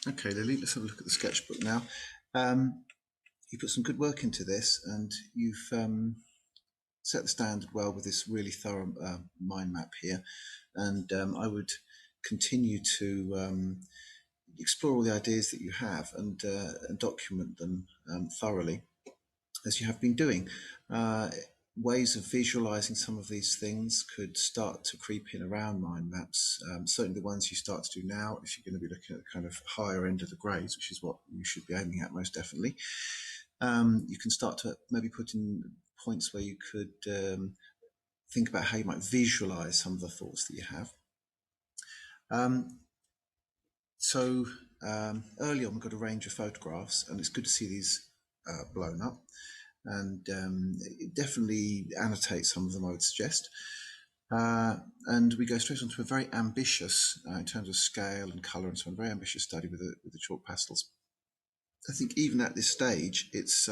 Okay, Lily, let's have a look at the sketchbook now. You put some good work into this, and you've set the standard well with this really thorough mind map here. And I would continue to explore all the ideas that you have and document them thoroughly, as you have been doing. Ways of visualizing some of these things could start to creep in around mind maps. Certainly the ones you start to do now, if you're going to be looking at the kind of higher end of the grades, which is what you should be aiming at most definitely. You can start to maybe put in points where you could think about how you might visualize some of the thoughts that you have. Early on, we've got a range of photographs, and it's good to see these blown up. And it definitely annotate some of them, I would suggest. And we go straight on to a very ambitious, in terms of scale and colour and so on, very ambitious study with the chalk pastels. I think even at this stage, it's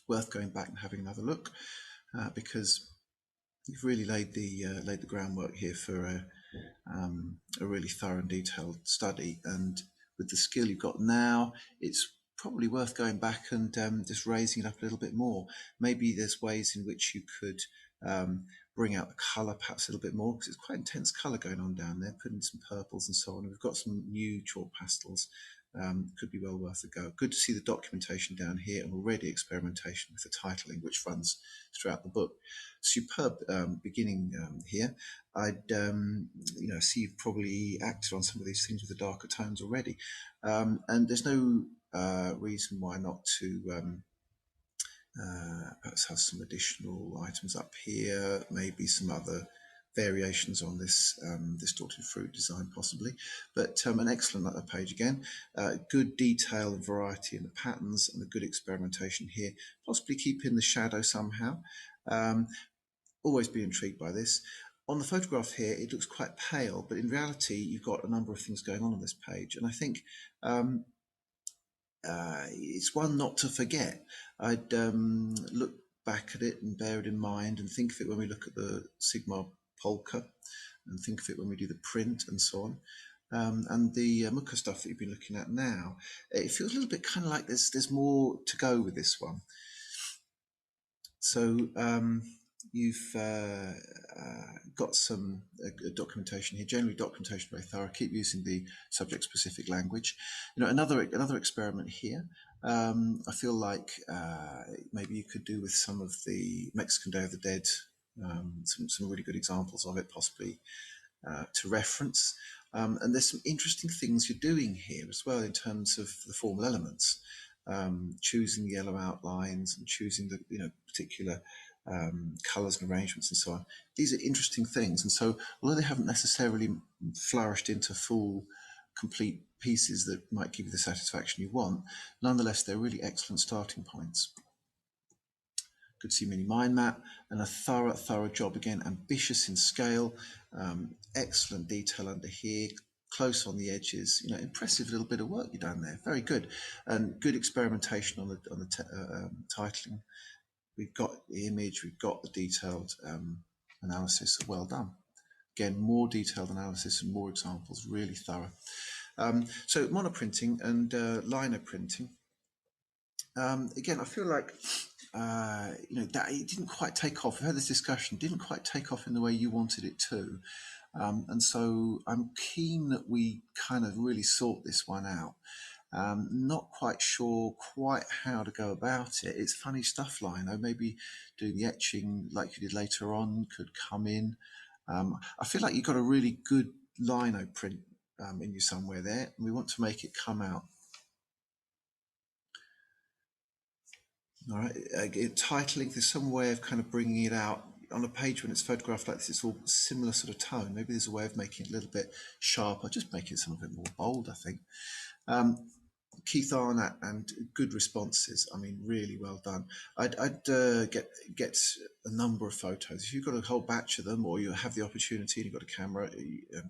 worth going back and having another look, because you've really laid the groundwork here for a really thorough and detailed study. And with the skill you've got now, it's probably worth going back and just raising it up a little bit more. Maybe there's ways in which you could bring out the colour perhaps a little bit more, because it's quite intense colour going on down there, putting some purples and so on. We've got some new chalk pastels. Could be well worth a go. Good to see the documentation down here, and already experimentation with the titling, which runs throughout the book. Superb beginning here. I'd see you've probably acted on some of these things with the darker tones already, and there's no reason why not to perhaps have some additional items up here, maybe some other variations on this distorted fruit design possibly, but an excellent page again. Good detail and variety in the patterns, and a good experimentation here, possibly keep in the shadow somehow. Always be intrigued by this. On the photograph here, it looks quite pale, but in reality, you've got a number of things going on this page, and I think it's one not to forget. I'd look back at it and bear it in mind, and think of it when we look at the Sigma polka, and think of it when we do the print and so on. And the Muka stuff that you've been looking at now, it feels a little bit kind of like there's more to go with this one. So you've got some documentation here. Generally, documentation very thorough. Keep using the subject-specific language. Another experiment here. I feel like maybe you could do with some of the Mexican Day of the Dead. Some really good examples of it, possibly to reference. And there's some interesting things you're doing here as well in terms of the formal elements. Choosing the yellow outlines and choosing the particular colours and arrangements and so on. These are interesting things, and so although they haven't necessarily flourished into full, complete pieces that might give you the satisfaction you want, nonetheless they're really excellent starting points. Good to see mini mind map, and a thorough job again, ambitious in scale, excellent detail under here, close on the edges. Impressive little bit of work you've done there. Very good, and good experimentation on the titling. We've got the image, we've got the detailed analysis. Well done. Again, more detailed analysis and more examples. Really thorough. So monoprinting and lino printing. Again, I feel like that it didn't quite take off. We've had this discussion. Didn't quite take off in the way you wanted it to, and so I'm keen that we kind of really sort this one out. Not quite sure quite how to go about it. It's funny stuff, lino. Maybe doing the etching like you did later on could come in. I feel like you've got a really good lino print in you somewhere there, and we want to make it come out. All right, titling, there's some way of kind of bringing it out on a page when it's photographed like this. It's all similar sort of tone. Maybe there's a way of making it a little bit sharper, just make it some of it more bold, I think. Keith Arnott, and good responses. I mean, really well done. I'd get a number of photos. If you've got a whole batch of them, or you have the opportunity and you've got a camera,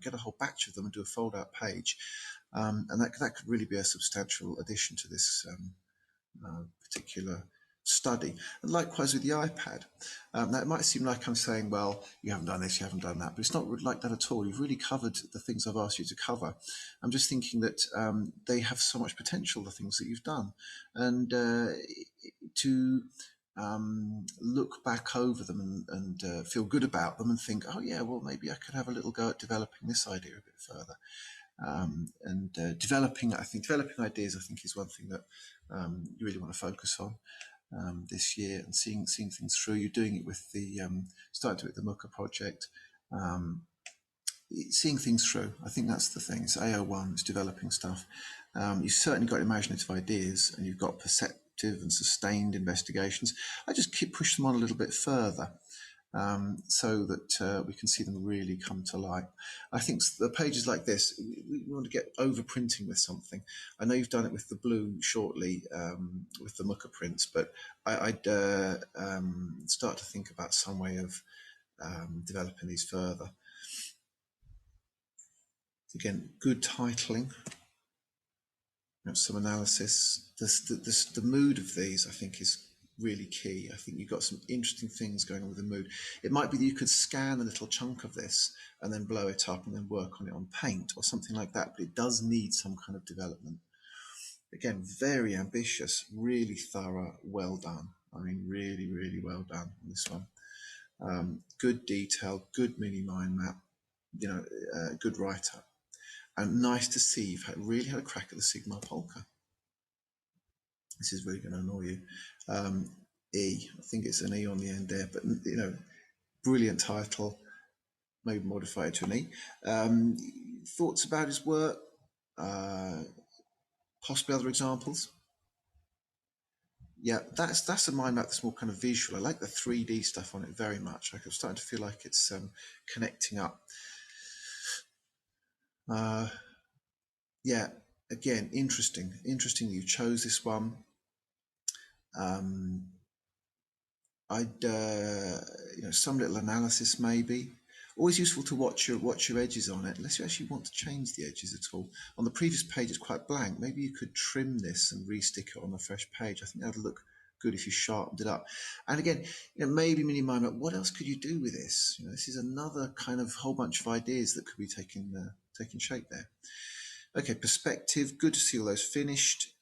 get a whole batch of them and do a fold-out page, and that could really be a substantial addition to this particular study. And likewise with the iPad. Now, it might seem like I'm saying, well, you haven't done this, you haven't done that, but it's not like that at all. You've really covered the things I've asked you to cover. I'm just thinking that they have so much potential, the things that you've done. And to look back over them and feel good about them and think, oh, yeah, well, maybe I could have a little go at developing this idea a bit further. Developing ideas, I think, is one thing that you really want to focus on this year, and seeing things through. You're doing it with the starting to with the Mucker project, seeing things through. I think that's the thing. It's AO1. It's developing stuff. You've certainly got imaginative ideas, and you've got perceptive and sustained investigations. I just push them on a little bit further. So that we can see them really come to light. I think the pages like this, we want to get over printing with something. I know you've done it with the blue shortly, with the Mucker prints, but I'd start to think about some way of developing these further. Again, good titling, some analysis. The mood of these, I think, is really key. I think you've got some interesting things going on with the mood. It might be that you could scan a little chunk of this and then blow it up and then work on it on paint or something like that, but it does need some kind of development. Again, very ambitious, really thorough, well done. I mean, really, really well done on this one. Good detail, good mini mind map, good write-up. And nice to see you've really had a crack at the Sigma polka. This is really going to annoy you. E, I think it's an E on the end there, but brilliant title, maybe modify it to an E. Thoughts about his work, possibly other examples. Yeah, that's a mind map that's more kind of visual. I like the 3D stuff on it very much. I'm starting to feel like it's connecting up. Yeah, again, interesting you chose this one. I'd some little analysis maybe. Always useful to watch your edges on it, unless you actually want to change the edges at all. On the previous page, it's quite blank. Maybe you could trim this and re-stick it on a fresh page. I think that would look good if you sharpened it up. And again, maybe mini mind map. What else could you do with this? This is another kind of whole bunch of ideas that could be taking shape there. Okay, perspective. Good to see all those finished.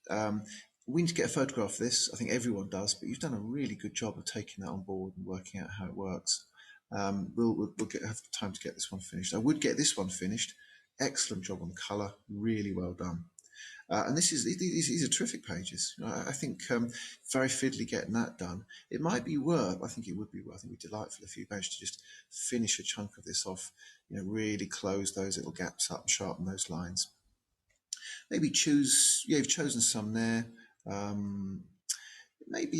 We need to get a photograph of this. I think everyone does, but you've done a really good job of taking that on board and working out how it works. We'll have time to get this one finished. I would get this one finished. Excellent job on the colour. Really well done. And these are terrific pages. I think very fiddly getting that done. It might be worth. I think it would be worth. It would be delightful if you managed to just finish a chunk of this off. Really close those little gaps up and sharpen those lines. Maybe choose. Yeah, you've chosen some there. Maybe.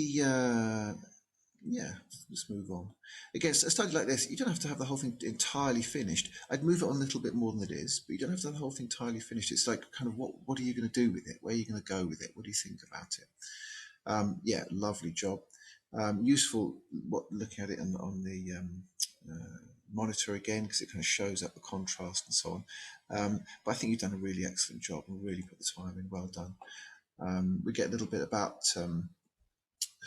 Yeah, let's move on. Again, a study like this, you don't have to have the whole thing entirely finished. I'd move it on a little bit more than it is, but you don't have to have the whole thing entirely finished. It's like kind of what are you going to do with it? Where are you going to go with it? What do you think about it? Yeah, lovely job. Useful looking at it on the monitor again, because it kind of shows up the contrast and so on. But I think you've done a really excellent job and really put the time in. Well done. We get a little bit about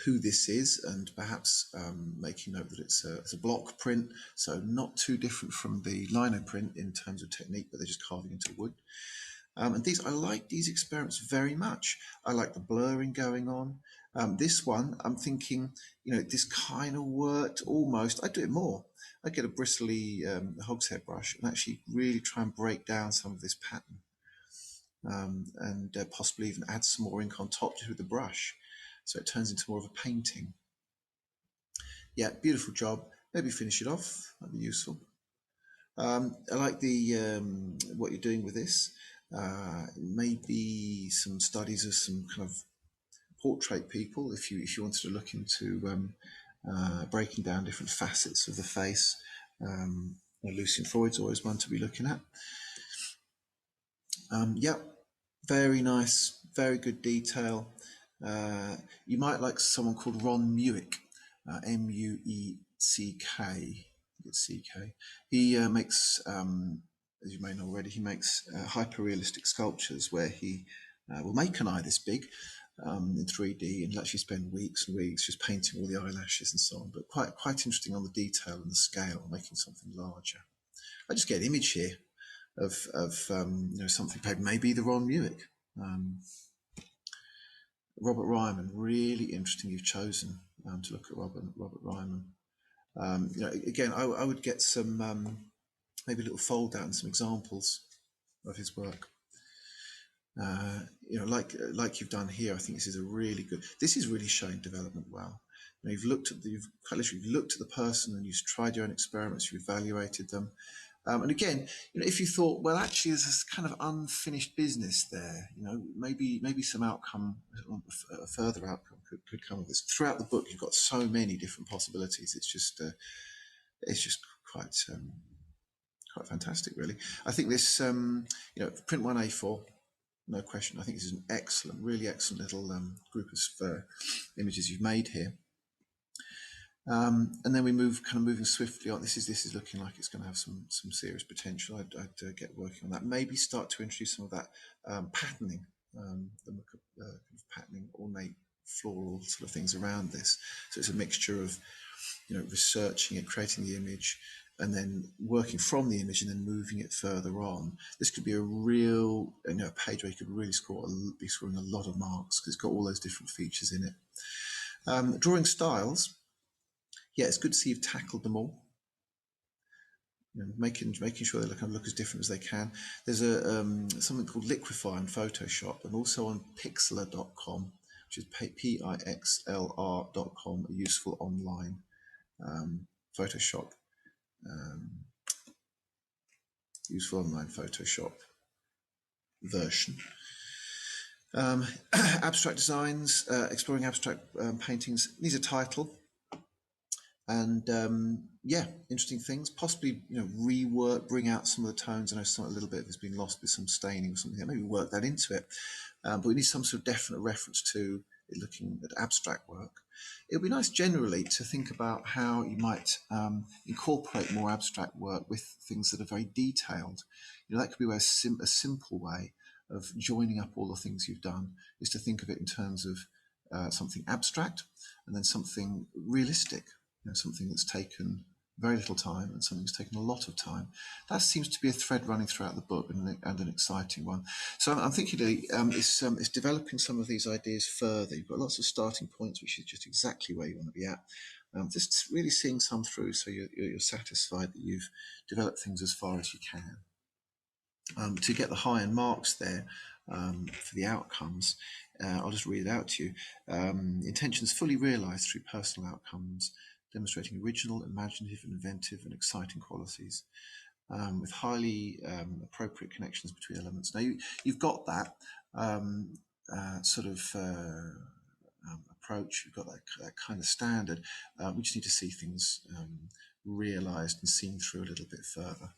who this is, and perhaps making note that it's a block print, so not too different from the lino print in terms of technique, but they're just carving into wood. And I like these experiments very much. I like the blurring going on. This one, I'm thinking, this kind of worked almost. I'd do it more. I'd get a bristly hogshead brush and actually really try and break down some of this pattern, and possibly even add some more ink on top with the brush, so it turns into more of a painting. Yeah, beautiful job. Maybe finish it off. That'd be useful. I like the what you're doing with this. Maybe some studies of some kind of portrait people, if you wanted to look into breaking down different facets of the face. Lucian Freud's always one to be looking at. Yep, very nice, very good detail. You might like someone called Ron Mueck, M-U-E-C-K. It's C-K. He makes, as you may know already, he makes hyper-realistic sculptures where he will make an eye this big, in 3D, and actually spend weeks and weeks just painting all the eyelashes and so on. But quite interesting on the detail and the scale, making something larger. I just get an image here of something paid, maybe the Ron Muick. Robert Ryman, really interesting. You've chosen to look at Robert Ryman. Again, I would get some maybe a little fold out and some examples of his work. Like you've done here, I think this is a really good. This is really showing development well. You've looked at the person, and you've tried your own experiments. You've evaluated them, and again, if you thought, well, actually, there's this kind of unfinished business there. Maybe some outcome, a further outcome could come of this. Throughout the book, you've got so many different possibilities. It's just quite fantastic, really. I think this, print 1A4. No question. I think this is an excellent, really excellent little group of images you've made here. And then we moving swiftly on. This is looking like it's going to have some serious potential. I'd get working on that. Maybe start to introduce some of that patterning, the kind of patterning, ornate floral sort of things around this. So it's a mixture of researching it, creating the image, and then working from the image and then moving it further on. This could be a real, a page where you could really be scoring a lot of marks because it's got all those different features in it. Drawing styles, yeah, it's good to see you've tackled them all. Making sure they look as different as they can. There's something called Liquify on Photoshop, and also on Pixlr.com, which is Pixlr.com, a useful online Photoshop. Useful online Photoshop version. Abstract designs, exploring abstract paintings. These are title, and yeah, interesting things. Possibly bring out some of the tones. I know a little bit has been lost with some staining or something. Maybe work that into it, but we need some sort of definite reference to it looking at abstract work. It would be nice generally to think about how you might incorporate more abstract work with things that are very detailed. That could be a simple way of joining up all the things you've done is to think of it in terms of something abstract and then something realistic, something that's taken very little time and something that's taken a lot of time. That seems to be a thread running throughout the book and an exciting one. So I'm thinking it's developing some of these ideas further. You've got lots of starting points, which is just exactly where you want to be at. Just really seeing some through so you're satisfied that you've developed things as far as you can. To get the high-end marks there for the outcomes, I'll just read it out to you. Intentions fully realised through personal outcomes, demonstrating original, imaginative, inventive, and exciting qualities, with highly appropriate connections between elements. Now, you've got that sort of approach. You've got that kind of standard. We just need to see things realised and seen through a little bit further.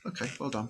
Okay, well done.